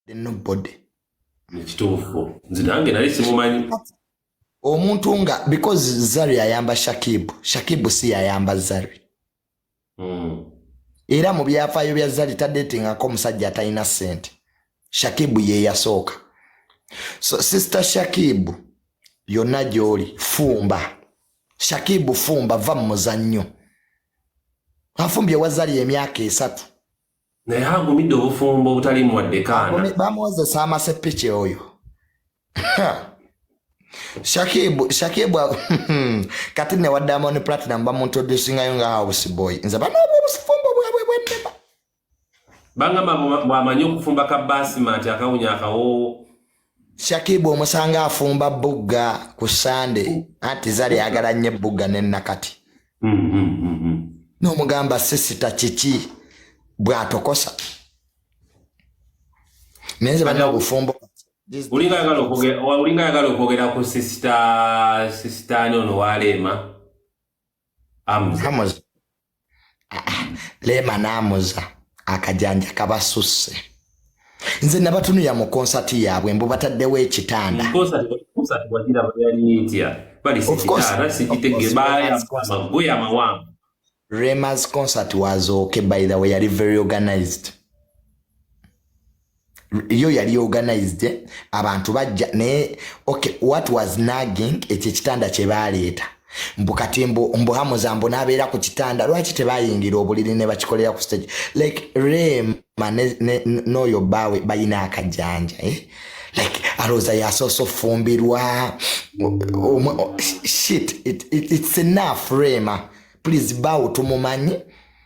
nobody. Nekituufu. Nze nange nali simumanyi. Omuntu nga because Zari ayamba Shakibu si yayamba Zari. Era mu byafaayo bya Zari tadetingako omusajja atalina ssente. Shakibu ye yasooka. So sister Shakibu yonna gy'oli fumba. Shakibu fumba va mu muzannyo. Afumbye wa Zari emyaka 3. Naye agumidde obufumbo obutali muwaddekaana. Bamuwozesa amaseppiki oyo. Shakibu kati ne wa Diamond Platinum bamuntroducingayo nga house boy. Nze bano obufumbo bwabwe bwennema. Bangamba bwamanyi okufumba kabasima ati akawunya akawo. Shakibu omusanga afumba bugga ku Sunday anti Zari agala nnyo bugga n'ennakati. N'omugamba sisita kiki bw'atokosa. Nenze bano obufumbo. Ulinga yagala okwogera ku sister nono wa Rema. Hamza. Rema n'amuza akajanja kabasusse. Nze nabatunuya mu concert yaabwe mbu bataddewo ekitanda. Concert wagira yali etya. Bali sikitanda sikitegeba amagoya amawanga. Rema's concert was okay, by the way, yali very organized. Yo yali organized, abantu bajja ne okay, what was nagging ekyo kitanda kye baleeta. Mbukati mbu Hamza mbu nabeera ku kitanda lwaki tebayingira obuliri ne bakikolera ku stage. Like Rema n'oyo bawe bayina akajanja like aroza yasoso fumbirwa shit it's enough Rema. Please bow tumumanyi.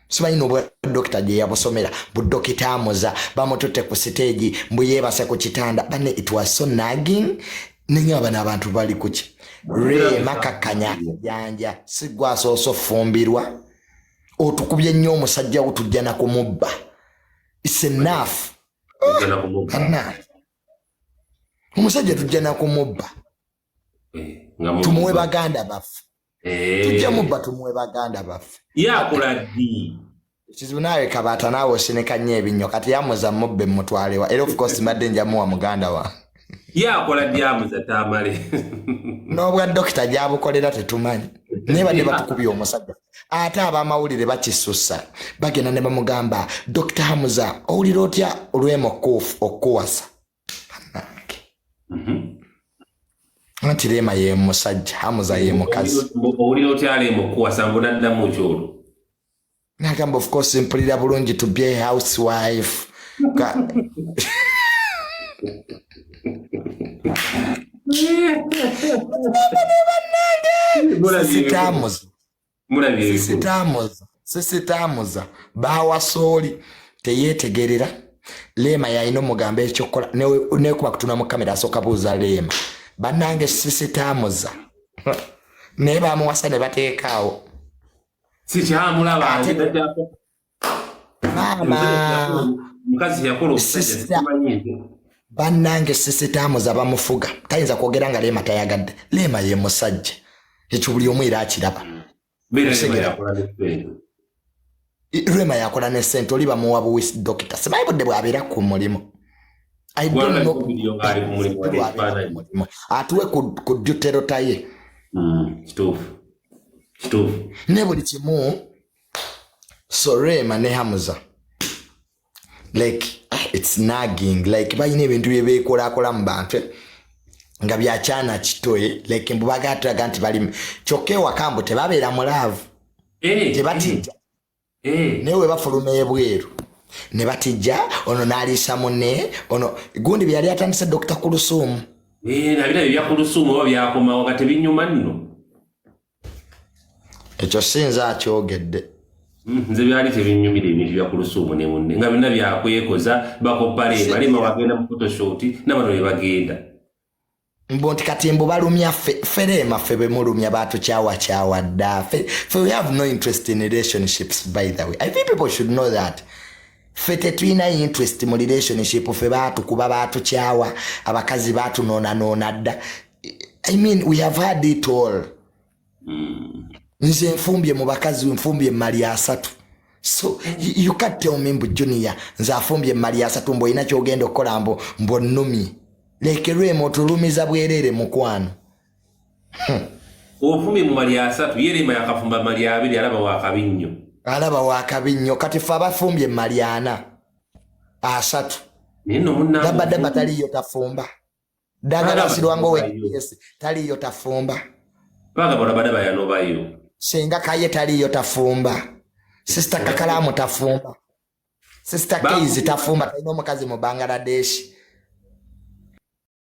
Simanyi no doctor je yabosomera bu Dr Hamza bamutote ku stage mbu yebase ku kitanda bane it was so nagging ninga bana abantu bali kuki Rema kakanya janja sigwa so fumbirwa otukubye nnyo omusajja utujjana ku mubba. It's enough. Omusajja tujjana ku mubba. Tumuwe baganda bafu. Tujja mubba tumuwe baganda bafu. Yakola ddi. Kizunawe kabata nawe osineka nnyo ebinnyo kati yamuza mubbe mutwalewa. Era of course mbadde njamuwa muganda wa. Yakola ddi Hamza Tamale. N'obwa dokita gy'abukolera tetumanyi. Naye badde batukubye omusajja. Ate abamawulire bakisussa. Bagenda ne bamugamba Dr Hamza owulira otya olw'emo okuwasa. Anti Rema ye musajja, Hamza ye mukazi. Owulira otya Rema okuwasa mbonaddamu kyolo. Nagamba of course mpulira bulungi to be a housewife. Sisitamuza bawasoli teyetegerera. Rema yalina omugambo ekyokola nekuba kutuna mu kamera asooka buuza Rema bannange sisitamuza naye bamuwasa ne bateekaawo sikyamulaba maama mukazi yakola bannange sisitamuza bamufuga tayinza kwogera nga Rema tayagadde. Rema ye musajja ekyo buli omu era akiraba. Rema yakola ne ssente oli bamuwa buwisi dokita simanyi budde bwabeera ku mulimu. Atuwe ku ddutero taye. Kituufu. Ne buli kimu so Rema ne Hamza like it's nagging like bayina ebintu bye beekolakola mu bantu nga byakyana kitoye like mbubagataga nti bali kyokka ewaka tebabeera mu laavu tebatijja newe bafuluma ebweru ne batijja ono n'aliisa munne ono gundi bye yali atandise Dr Kulusumu nabira bya Kulusumu oba byakomawo nga tebinyuma nno ekyo sinza akyogedde. Nze byali tebinyumira ebintu bya Kulusumu ne munne nga byonna byakwekoza bakopale balima bagenda mu photoshoot n'abantu be bagenda mbonti kati mbu balumya ffe Rema ffe bemulumya batukyawa dda ffe we have no interest in relationships by the way. I think people should know that. Ffe tetulina interest mu relationship ffe baatukuba batukyawa abakazi baatunoonanoona dda. I mean we have had it all. Nze nfumbye mu bakazi nfumbye mali 3 So you can't tell me mbu Junior nze afumbye mali asatu mbu ina kyogenda okukola mbu nnumi. Leke Rema otulumiza bwerere mukwano. Ofumbye mu mali asatu ye Rema yakafumba mali abiri alaba wakabinnyo. Alaba wakabinnyo kati fe abafumbye mali ana asatu. Nino munna Daba taliyo tafumba. Dagala sirwango we yes taliyo tafumba. Baga bada yano bayo. Senga kaye taliyo tafumba. Sister Kakalamu tafumba. Sister Keizi tafumba. Taino mukazi mu Bangladesh.